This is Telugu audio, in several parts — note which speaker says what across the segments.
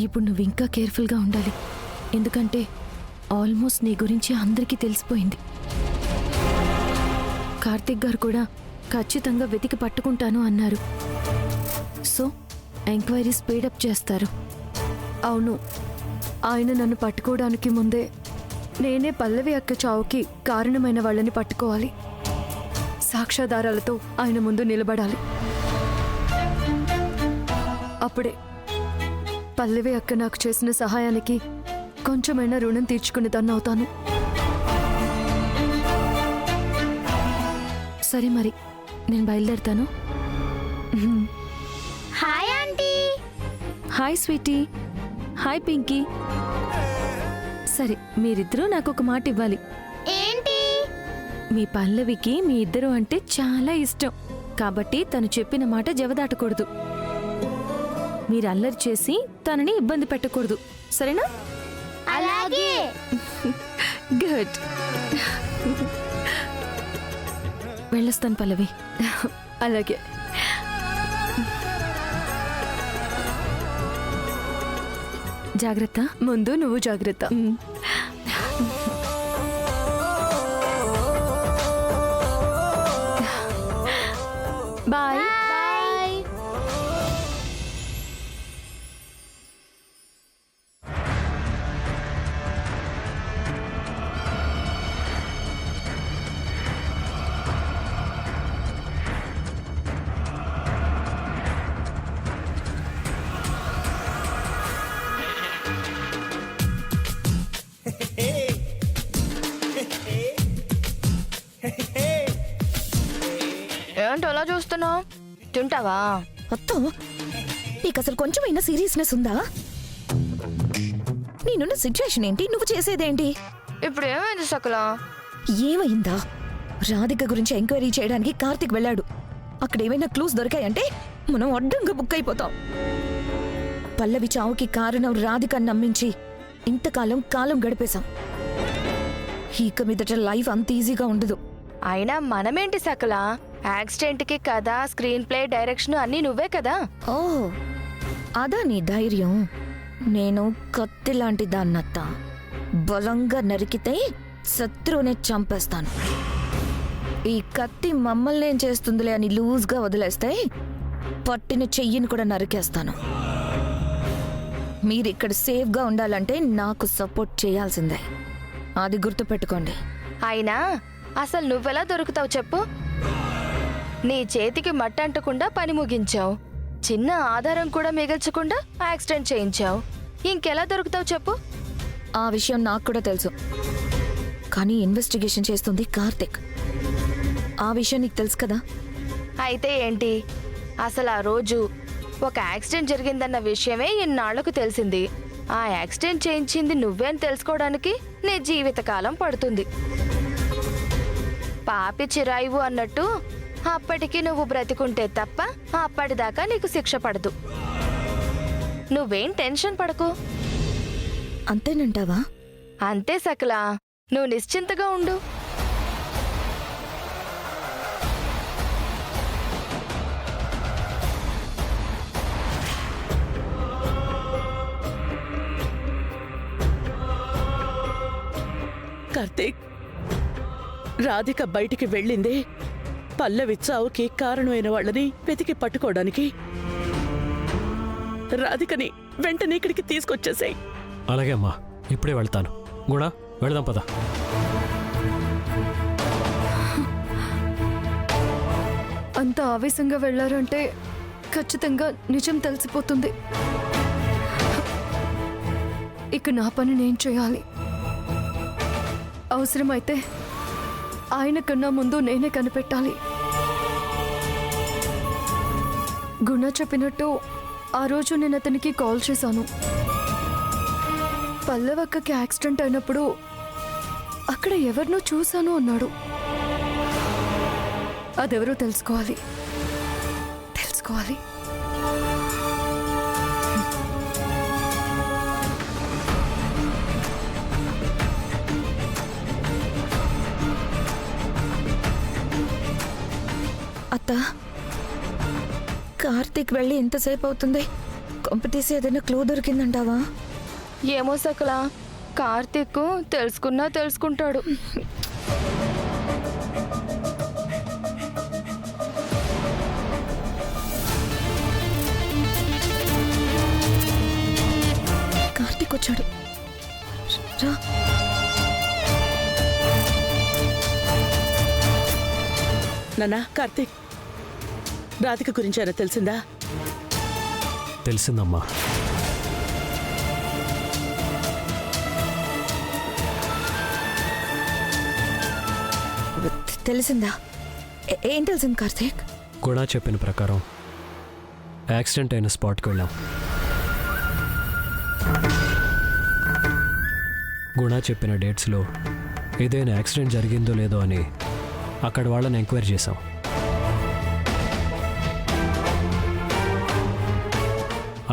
Speaker 1: ఇప్పుడు నువ్వు ఇంకా కేర్ఫుల్గా ఉండాలి. ఎందుకంటే ఆల్మోస్ట్ నీ గురించి అందరికీ తెలిసిపోయింది. కార్తిక్ గారు కూడా ఖచ్చితంగా వెతికి పట్టుకుంటాను అన్నారు. సో ఎంక్వైరీ స్పీడప్ చేస్తారు.
Speaker 2: అవును, ఆయన నన్ను పట్టుకోవడానికి ముందే నేనే పల్లవి అక్క చావుకి కారణమైన వాళ్ళని పట్టుకోవాలి. సాక్ష్యాధారాలతో ఆయన ముందు నిలబడాలి. అప్పుడే పల్లవి అక్క నాకు చేసిన సహాయానికి కొంచెమైనా రుణం తీర్చుకునే దాన్ని అవుతాను.
Speaker 1: సరే మరి నేను బయలుదేరుతాను.
Speaker 3: Hi aunty.
Speaker 1: Hi Sweety. Hi Pinky. సరే మీరిద్దరూ నాకు ఒక మాట ఇవ్వాలి.
Speaker 3: ఏంటి?
Speaker 1: మీ పల్లవికి మీ ఇద్దరు అంటే చాలా ఇష్టం. కాబట్టి తను చెప్పిన మాట జవదాటకూడదు. మీరు అల్లరి చేసి తనని ఇబ్బంది పెట్టకూడదు. సరేనా?
Speaker 3: అలాగే.
Speaker 1: గుడ్. వెళ్ళొస్తాను పల్లవి.
Speaker 2: అలాగే.
Speaker 1: జాగ్రత్త.
Speaker 2: ముందు నువ్వు జాగ్రత్త.
Speaker 1: బాయ్.
Speaker 3: బాయ్.
Speaker 4: ఏంటి అలా చూస్తున్నావు? తింటావా?
Speaker 5: అత్త, నీకు అసలు కొంచెమైనా సీరియస్నెస్ ఉందా? నేనున్న సిచ్యుయేషన్ ఏంటి, నువ్వు చేసేదేంటి?
Speaker 4: ఇప్పుడు ఏమైంది సకలా?
Speaker 5: ఏమైందా? రాధిక గురించి ఎంక్వైరీ చేయడానికి కార్తిక్ వెళ్ళాడు. అక్కడ ఏమైనా క్లూస్ దొరికాయంటే మనం అడ్డంగా బుక్ అయిపోతాం. పల్లవి చావుకి కారణం రాధిక నమ్మించి ఇంతకాలం కాలం గడిపేశాం. ఇక మీదట లైఫ్ అంత ఈజీగా ఉండదు.
Speaker 4: అయినా మనమేంటి సకలా? యాక్సిడెంట్ కి కథ, స్క్రీన్ ప్లే, డైరెక్షన్ అన్నీ నువ్వే కదా.
Speaker 5: ఓ, అదా నీ ధైర్యం? నేను కత్తి లాంటి దాన్నత్త. బలంగా నరికితే శత్రువునే చంపేస్తాను. ఈ కత్తి మమ్మల్ని ఏం చేస్తుందిలే అని లూజ్గా వదిలేస్తే పట్టిన చెయ్యిని కూడా నరికేస్తాను. మీరిక్కడ సేఫ్గా ఉండాలంటే నాకు సపోర్ట్ చేయాల్సిందే. అది గుర్తుపెట్టుకోండి.
Speaker 4: అయినా అసలు నువ్వెలా దొరుకుతావు చెప్పు? నీ చేతికి మట్టి అంటకుండా పని ముగించావు. చిన్న ఆధారం కూడా మిగల్చకుండా యాక్సిడెంట్ చేయించావు. ఇంకెలా దొరుకుతావు చెప్పు?
Speaker 5: ఆ విషయం నాకు కూడా తెలుసు. కానీ ఇన్వెస్టిగేషన్ చేస్తుంది కార్తిక్. ఆ విషయం నీకు తెలుసు కదా.
Speaker 4: అయితే ఏంటి? అసలు ఆ రోజు ఒక యాక్సిడెంట్ జరిగిందన్న విషయమే ఇన్నాళ్లకు తెలిసింది. ఆ యాక్సిడెంట్ చేయించింది నువ్వే అని తెలుసుకోవడానికి నీ జీవితకాలం పడుతుంది. పాపి చిరాయివు అన్నట్టు అప్పటికి నువ్వు బ్రతికుంటే తప్ప అప్పటిదాకా నీకు శిక్ష పడదు. నువ్వేం టెన్షన్ పడకు.
Speaker 5: అంతేనంటావా?
Speaker 4: అంతే సకలా, నువ్వు నిశ్చింతగా ఉండు.
Speaker 6: కార్తీక్, రాధిక బయటికి వెళ్ళిందే పల్లవి చావుకి కారణమైన వాళ్ళని వెతికి పట్టుకోవడానికి. రాధికని వెంటనే ఇక్కడికి తీసుకొచ్చేసాయి.
Speaker 7: అలాగే అమ్మా, ఇప్పుడే వెళ్తాను. గుణ, వెళదాం పద.
Speaker 2: అంత ఆవేశంగా వెళ్లారంటే ఖచ్చితంగా నిజం తెలిసిపోతుంది. ఇక నా పని నేను చేయాలి. అవసరమైతే ఆయన కన్నా ముందు నేనే కనిపెట్టాలి. గుణ చెప్పినట్టు ఆ రోజు నేను అతనికి కాల్ చేశాను. పల్లవక్కకి యాక్సిడెంట్ అయినప్పుడు అక్కడ ఎవరినో చూశాను అన్నాడు. అదెవరో తెలుసుకోవాలి.
Speaker 5: అత్త, కార్తీక్ వెళ్ళి ఎంతసేపు అవుతుంది? కొంపతీసి ఏదైనా క్లూ దొరికిందంటావా?
Speaker 4: ఏమో సకల, కార్తీక్ తెలుసుకున్నా తెలుసుకుంటాడు.
Speaker 5: కార్తీక్ వచ్చాడు. రా.
Speaker 6: నాన్నా కార్తీక్, రాధిక గురించి అయినా తెలిసిందా?
Speaker 7: తెలిసిందమ్మా.
Speaker 5: తెలిసిందా? ఏం తెలిసింది కార్తీక్?
Speaker 7: గుణ చెప్పిన ప్రకారం యాక్సిడెంట్ అయిన స్పాట్కి వెళ్ళాం. గుణ చెప్పిన డేట్స్లో ఏదైనా యాక్సిడెంట్ జరిగిందో లేదో అని అక్కడ వాళ్ళని ఎంక్వైరీ చేశాం.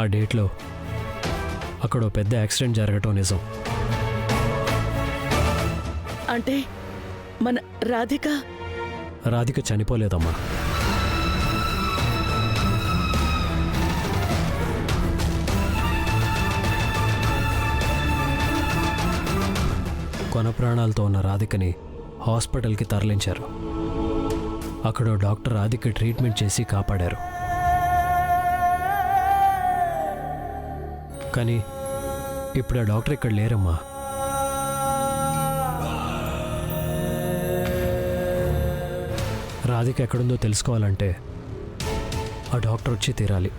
Speaker 7: ఆ డేట్లో అక్కడ ఓ పెద్ద యాక్సిడెంట్ జరగటం నిజం.
Speaker 6: అంటే మన రాధిక
Speaker 7: చనిపోలేదమ్మా. కొన ప్రాణాలతో ఉన్న రాధికని హాస్పిటల్కి తరలించారు. అక్కడ ఓ డాక్టర్ రాధిక ట్రీట్మెంట్ చేసి కాపాడారు. కానీ ఇప్పుడు ఆ డాక్టర్ ఇక్కడ లేరమ్మా. రాధిక ఎక్కడుందో తెలుసుకోవాలంటే ఆ డాక్టర్ వచ్చి తీరాలి.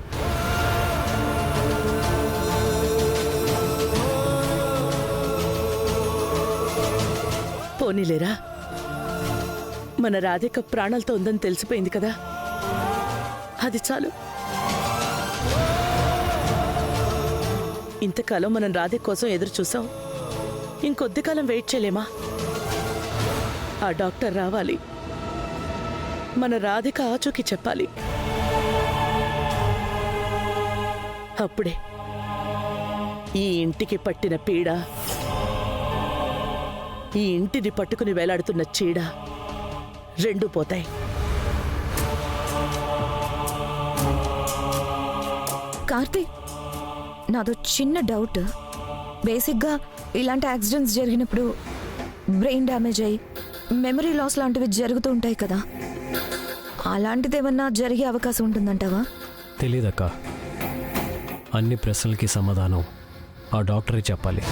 Speaker 6: పోనీలేరా, మన రాధిక ప్రాణాలతో ఉందని తెలిసిపోయింది కదా, అది చాలు. ఇంతకాలం మనం రాధిక కోసం ఎదురు చూసాం, ఇంకొద్ది కాలం వెయిట్ చేయలేమా? ఆ డాక్టర్ రావాలి, మన రాధిక ఆచూకీ చెప్పాలి. అప్పుడే ఈ ఇంటికి పట్టిన పీడ, ఈ ఇంటిని పట్టుకుని వేలాడుతున్న చీడ రెండూ పోతాయి.
Speaker 5: కార్తీక్, నాదో చిన్న డౌట్. బేసిక్గా ఇలాంటి యాక్సిడెంట్స్ జరిగినప్పుడు బ్రెయిన్ డ్యామేజ్ అయ్యి మెమరీ లాస్ లాంటివి జరుగుతూ ఉంటాయి కదా, అలాంటిది ఏమన్నా జరిగే అవకాశం ఉంటుందంటావా?
Speaker 7: తెలీదక్క. అన్ని ప్రశ్నలకి సమాధానం ఆ డాక్టరే చెప్పాలి.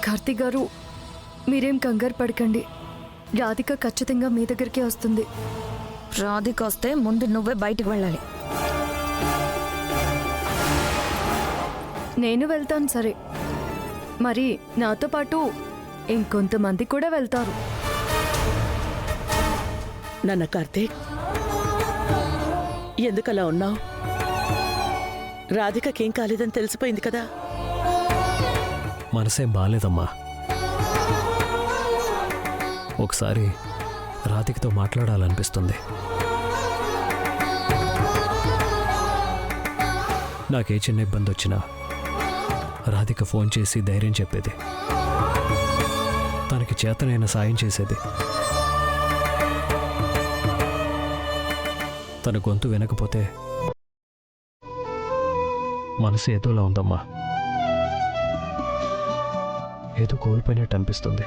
Speaker 2: కార్తీక్ గారు, మీరేం కంగారు పడకండి. రాధిక ఖచ్చితంగా మీ దగ్గరికే వస్తుంది.
Speaker 5: రాధిక వస్తే ముందు నువ్వే బయటికి వెళ్ళాలి.
Speaker 2: నేను వెళ్తాను సరే, మరి నాతో పాటు ఇంకొంతమంది కూడా వెళ్తారు.
Speaker 6: నాన్న కార్తీక్, ఎందుకలా ఉన్నావు? రాధికకేం కాలేదని తెలిసిపోయింది కదా.
Speaker 7: మనసేం బాలేదమ్మా. ఒకసారి రాధికతో మాట్లాడాలనిపిస్తుంది. నాకే చిన్న ఇబ్బంది వచ్చినా రాధిక ఫోన్ చేసి ధైర్యం చెప్పేది, తనకి చేతనైన సాయం చేసేది. తన గొంతు వినకపోతే మనసు ఏదోలా ఉందమ్మా. ఏదో కోల్పోయినట్టు అనిపిస్తుంది.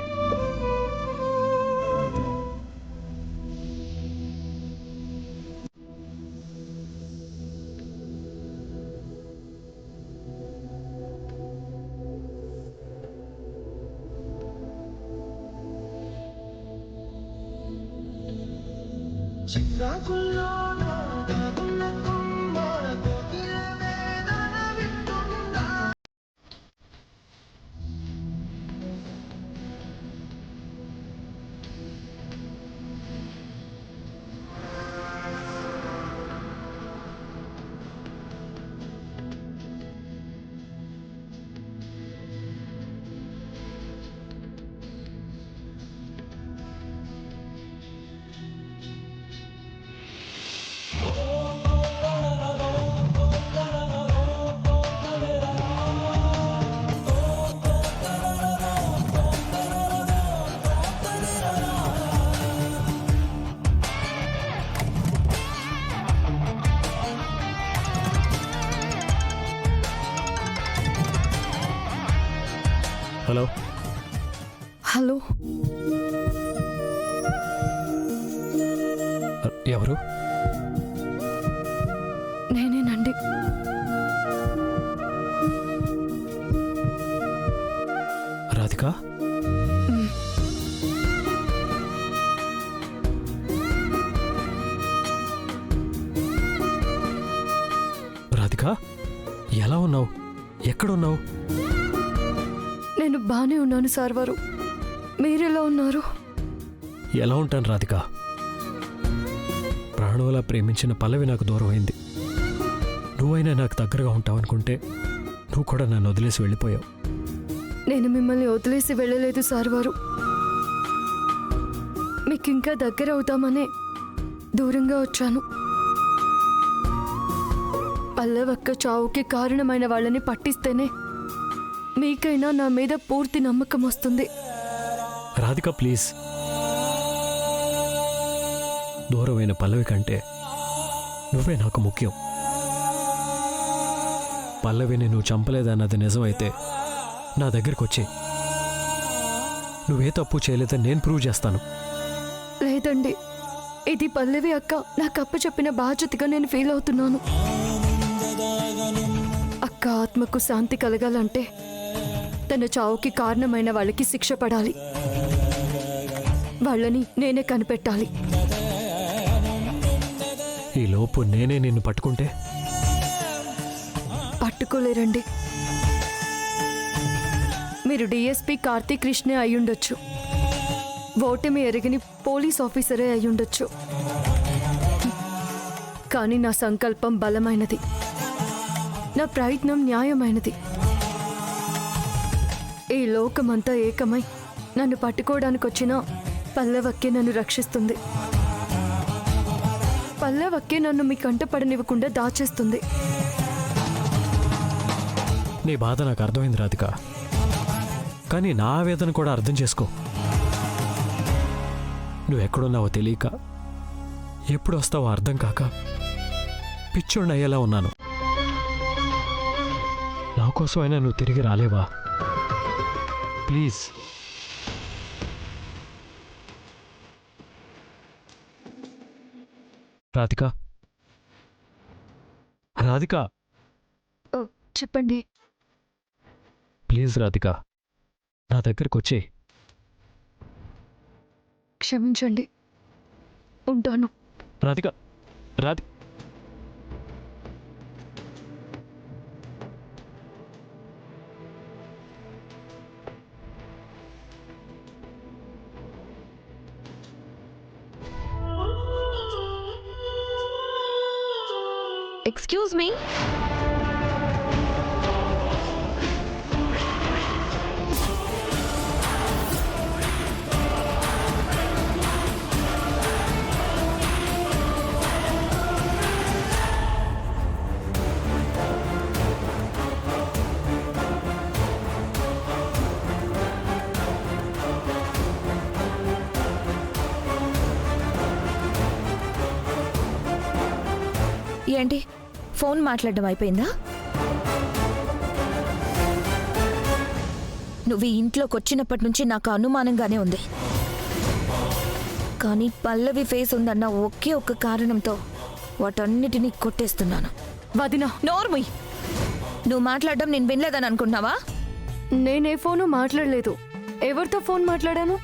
Speaker 7: హలో
Speaker 2: హలో,
Speaker 7: ఎవరు?
Speaker 2: నేనేనండి.
Speaker 7: రాధిక? రాధిక, ఎలా ఉన్నావు? ఎక్కడున్నావు?
Speaker 2: నేను బానే ఉన్నాను సార్ వారు. మీరెలా ఉన్నారు?
Speaker 7: ఎలా ఉంటాను రాధిక? ప్రాణువులా ప్రేమించిన పల్లవి నాకు దూరం అయింది. నువ్వైనా నాకు దగ్గరగా ఉంటావనుకుంటే నువ్వు కూడా నన్ను వదిలేసి వెళ్ళిపోయావు.
Speaker 2: నేను మిమ్మల్ని వదిలేసి వెళ్ళలేదు సార్ వారు. మీకు ఇంకా దగ్గర అవుతామనే దూరంగా వచ్చాను. పల్లవక్క చావుకి కారణమైన వాళ్ళని పట్టిస్తేనే మీకైనా నా మీద పూర్తి నమ్మకం వస్తుంది.
Speaker 7: రాధిక ప్లీజ్, దూరమైన పల్లవి కంటే నువ్వే నాకు ముఖ్యం. పల్లవిని నువ్వు చంపలేదన్నది నిజమైతే నా దగ్గరికి వచ్చి నువ్వే తప్పు చేయలేదని నేను ప్రూవ్ చేస్తాను.
Speaker 2: లేదండి, ఇది పల్లవి అక్క నాకు అప్ప చెప్పిన బాధ్యతగా నేను ఫీల్ అవుతున్నాను. అక్క ఆత్మకు శాంతి కలగాలంటే తన చావుకి కారణమైన వాళ్ళకి శిక్ష పడాలి. వాళ్ళని నేనే కనిపెట్టాలి.
Speaker 7: ఈ లోపు నేనే నిన్ను పట్టుకుంటే?
Speaker 2: పట్టుకోలేరండి. మీరు డిఎస్పీ కార్తీక్ కృష్ణే అయ్యుండొచ్చు, ఓటమి ఎరగని పోలీస్ ఆఫీసరే అయ్యుండొచ్చు. కానీ నా సంకల్పం బలమైనది, నా ప్రయత్నం న్యాయమైనది. ఈ లోకమంతా ఏకమై నన్ను పట్టుకోవడానికి వచ్చిన పల్లవక్కే నన్ను రక్షిస్తుంది. పల్లవక్కే నన్ను మీ కంటపడనివ్వకుండా దాచేస్తుంది.
Speaker 7: నీ బాధ నాకు అర్థమైంది రాధిక, కానీ నా ఆవేదన కూడా అర్థం చేసుకో. నువ్వెక్కడున్నావో తెలియక, ఎప్పుడు వస్తావో అర్థం కాక పిచ్చోడిని అయ్యేలా ఉన్నాను. నా కోసమైనా నువ్వు తిరిగి రాలేవా? ప్లీజ్. రాధిక, రాధిక
Speaker 2: చెప్పండి.
Speaker 7: ప్లీజ్ రాధిక, నా దగ్గరకు వచ్చే.
Speaker 2: క్షమించండి, ఉంటాను.
Speaker 7: Radhika, Radhi
Speaker 1: excuse me.
Speaker 5: ఏంటి, ఫోన్ మాట్లాడడం అయిపోయిందా? నువ్వు ఈ ఇంట్లోకి వచ్చినప్పటి నుంచి నాకు అనుమానంగానే ఉంది. కానీ పల్లవి ఫేస్ ఉందన్న ఒకే ఒక్క కారణంతో వాటన్నిటినీ కొట్టేస్తున్నాను.
Speaker 2: వదినా,
Speaker 5: నోర్ముయ్. నువ్వు మాట్లాడడం నేను వినలేదని అనుకుంటున్నావా?
Speaker 2: నేనే ఫోను మాట్లాడలేదు. ఎవరితో ఫోన్ మాట్లాడాను?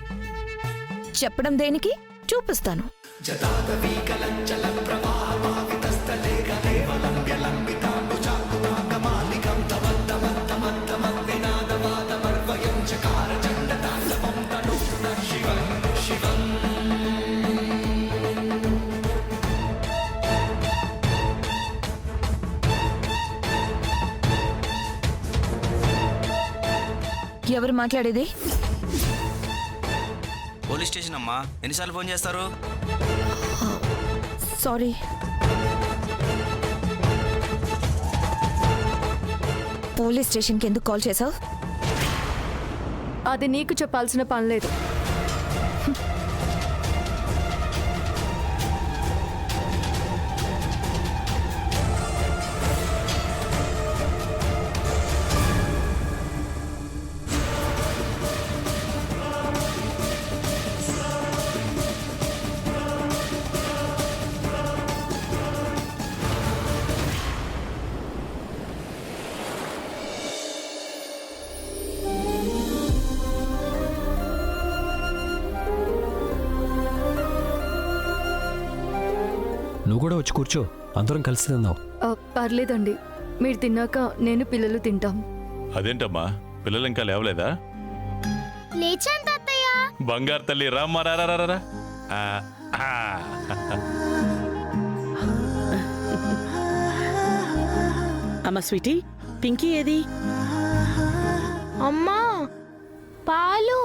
Speaker 5: చెప్పడం దేనికి? చూపిస్తాను. ఎవరు మాట్లాడేది?
Speaker 8: పోలీస్ స్టేషన్ అమ్మా. ఎన్నిసార్లు ఫోన్ చేస్తారు?
Speaker 5: సారీ. పోలీస్ స్టేషన్కి ఎందుకు కాల్ చేసావు?
Speaker 2: అది నీకు చెప్పాల్సిన పని లేదు.
Speaker 7: నువ్వు కూడా వచ్చి కూర్చో, అందరం కలిసి తిందాం.
Speaker 2: పర్లేదండి, మీరు తిన్నాక నేను పిల్లలు తింటాం.
Speaker 9: అదేంటమ్మా, పిల్లలు ఇంకా లేవలేదా?
Speaker 3: లేచాను తాతయ్య.
Speaker 9: బంగారు తల్లి రామ్మా, రా.
Speaker 6: అమ్మ స్వీటీ, పింకీ ఏది?
Speaker 3: అమ్మా పాలు.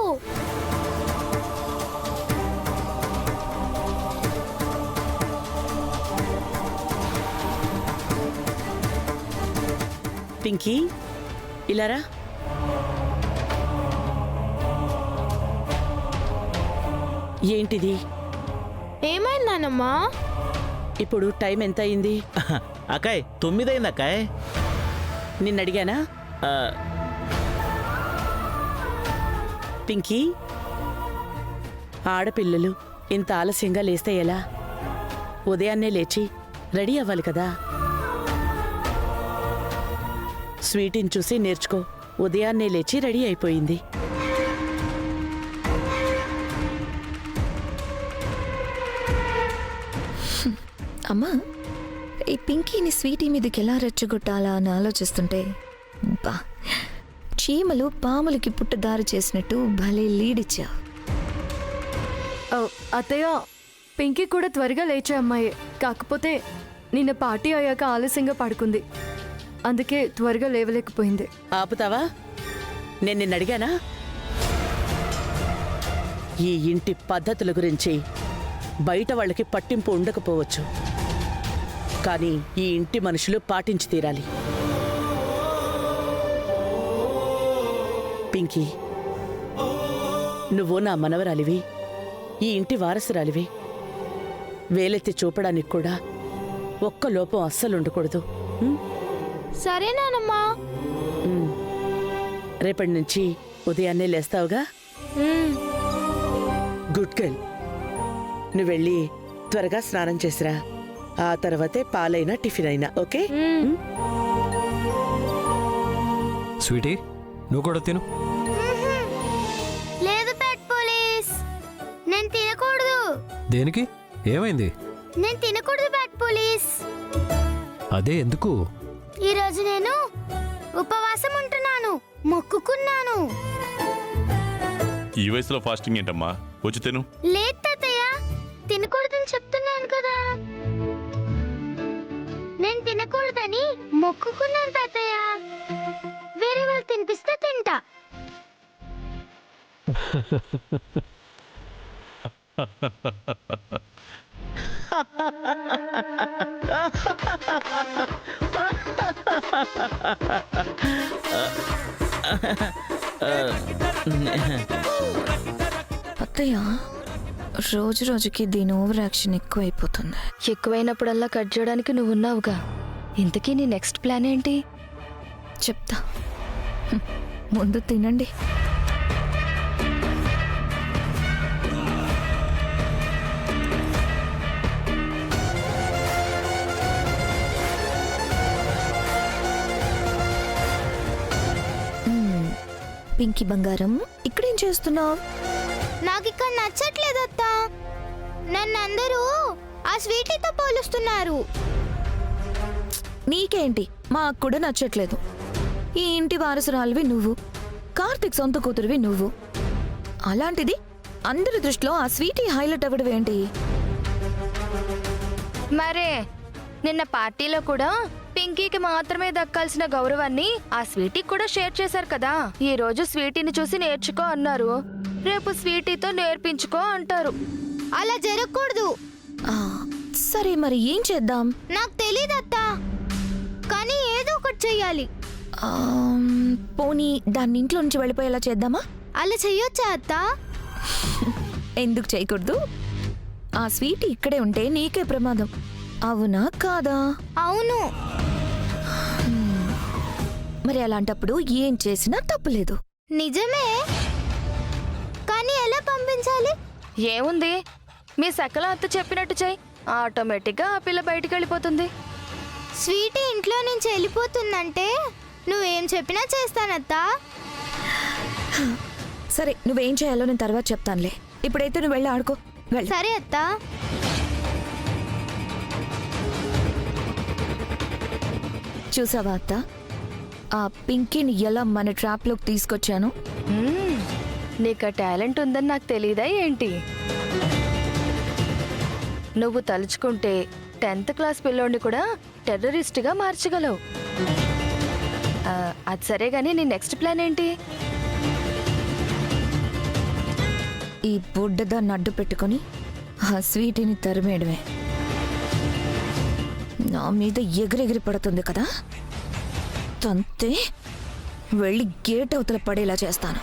Speaker 6: పింకీ ఇలారా. ఏంటిది?
Speaker 3: ఏమైందన్నమ్మా?
Speaker 6: ఇప్పుడు టైం ఎంత అయింది?
Speaker 10: అక్కాయ్ 9 అయింది అక్కాయ్.
Speaker 6: నిన్ను అడిగానా? పింకీ, ఆడపిల్లలు ఇంత ఆలస్యంగా లేస్తే ఎలా? ఉదయాన్నే లేచి రెడీ అవ్వాలి కదా. స్వీటీని చూసి నేర్చుకో. ఉదయాన్నే లేచి రెడీ అయిపోయింది.
Speaker 5: అమ్మా, ఈ పింకీని స్వీటీ మీదకి ఎలా రెచ్చగొట్టాలా అని ఆలోచిస్తుంటే బా, చీమలు పాములకి పుట్టదారి చేసినట్టు భలే లీడిచ్చా.
Speaker 2: అత్తయ్య, పింకీ కూడా త్వరగా లేచే అమ్మాయి. కాకపోతే నిన్న పార్టీ అయ్యాక ఆలస్యంగా పడుకుంది, అందుకే త్వరగా లేవలేకపోయింది.
Speaker 6: ఆపుతావా? నేను నిన్ను అడిగానా? ఈ ఇంటి పద్ధతుల గురించి బయట వాళ్ళకి పట్టింపు ఉండకపోవచ్చు, కానీ ఈ ఇంటి మనుషులు పాటించి తీరాలి. పింకీ, నువ్వు నా మనవరాలివి, ఈ ఇంటి వారసురాలివి. వేలెత్తి చూపడానికి కూడా ఒక్క లోపం అస్సలు ఉండకూడదు.
Speaker 3: సరేనానమ్మా.
Speaker 6: రేపటి నుంచి ఉదయాన్నే లేస్తావుగా? Good girl. నువ్వు వెళ్ళి త్వరగా స్నానం చేసిరా. ఆ తర్వాతే పాలైనా టిఫిన్ అయినా. ఓకే?
Speaker 7: స్వీటీ, నువ్వు కూడా తిను.
Speaker 3: లేదు పెట్ పోలీస్, నేను తినకూడదు.
Speaker 7: దేనికి? ఏమైంది?
Speaker 3: నేను తినకూడదు పెట్ పోలీస్.
Speaker 7: అదే ఎందుకు?
Speaker 3: ఈరోజు నేను ఉపవాసం ఉంటున్నాను, మొక్కుకున్నాను.
Speaker 9: ఈ వయసులో ఫాస్టింగ్ ఏంటమ్మా? వచ్చి తిను.
Speaker 3: లేదు తాతయ్య, తినకూడదని చెప్తున్నాను కదా. నేను తినకూడదని మొక్కుకున్నాను తాతయ్య. వేరే వాళ్ళు తినిపిస్తే తింటా.
Speaker 5: అత్తయ్య, రోజు రోజుకి దీని ఓవర్ యాక్షన్ ఎక్కువైపోతుంది.
Speaker 4: ఎక్కువైనప్పుడల్లా కట్ చేయడానికి నువ్వు ఉన్నావుగా. ఇంతకీ నీ నెక్స్ట్ ప్లాన్ ఏంటి?
Speaker 5: చెప్తా, ముందు తినండి. పింకీ బంగారం, ఇక్కడేం చేస్తున్నావు?
Speaker 3: నాకు ఇక్కడ నచ్చట్లేదు అత్త. నన్ను అందరూ ఆ స్వీటీతో పోలుస్తున్నారు.
Speaker 5: నీకేంటి, మాకు కూడా నచ్చట్లేదు. ఈ ఇంటి వారసురాలివి నువ్వు, కార్తిక్ సొంత కూతురువి నువ్వు. అలాంటిది అందరి దృష్టిలో ఆ స్వీటీ హైలైట్ అవ్వడం ఏంటి?
Speaker 4: మరే నిన్న పార్టీలో కూడా పింకీకి మాత్రమే దక్కాల్సిన గౌరవాన్ని ఆ స్వీటీకి కూడా షేర్ చేశారు కదా. ఈ రోజు స్వీటీని చూసి నేర్చుకో అన్నారు, రేపు స్వీటీతో నేర్పించుకో అంటారు.
Speaker 3: అలా జరగకూడదు.
Speaker 5: సరే, మరి ఏం చేద్దాం?
Speaker 3: నాకు తెలీదత్త, కానీ ఏదో ఒకటి చెయ్యాలి.
Speaker 5: పోనీ దాన్ని ఇంట్లో నుంచి వెళ్ళిపోయేలా చేద్దామా?
Speaker 3: అలా చెయ్యొచ్చా అత్త?
Speaker 5: ఎందుకు చేయకూడదు? ఆ స్వీటీ ఇక్కడే ఉంటే నీకే ప్రమాదం. అవునా కాదా?
Speaker 3: అవును.
Speaker 5: మరి అలాంటప్పుడు ఏం చేసినా తప్పులేదు.
Speaker 3: నిజమే, కానీ ఎలా పంపించాలి?
Speaker 4: ఏముంది, మీ సకల అత్త చెప్పినట్టు చెయ్యి, ఆటోమేటిక్గా ఆ పిల్ల బయటికి వెళ్ళిపోతుంది.
Speaker 3: స్వీటీ ఇంట్లో నుంచి వెళ్ళిపోతుందంటే నువ్వేం చెప్పినా చేస్తానత్తా.
Speaker 5: సరే, నువ్వేం చేయాలో నేను తర్వాత చెప్తానులే. ఇప్పుడైతే నువ్వు వెళ్ళి ఆడుకో.
Speaker 3: సరే అత్తా.
Speaker 5: చూసావా అత్త, ఆ పింకీని ఎలా మన ట్రాప్లోకి తీసుకొచ్చాను?
Speaker 4: మ్మ్. నీకు ఆ టాలెంట్ ఉందని నాకు తెలీదా ఏంటి? నువ్వు తలుచుకుంటే 10th క్లాస్ పిల్లోడిని కూడా టెర్రరిస్ట్గా మార్చగలవు. అది సరే గానీ నీ నెక్స్ట్ ప్లాన్ ఏంటి?
Speaker 5: ఈ బుడ్డదాన్ని అడ్డు పెట్టుకొని ఆ స్వీటీని తరిమేయడమే. నా మీద ఎగిరెగిరి పడుతుంది కదా, తంతే వెళ్ళి గేట్ అవతల పడేలా చేస్తాను.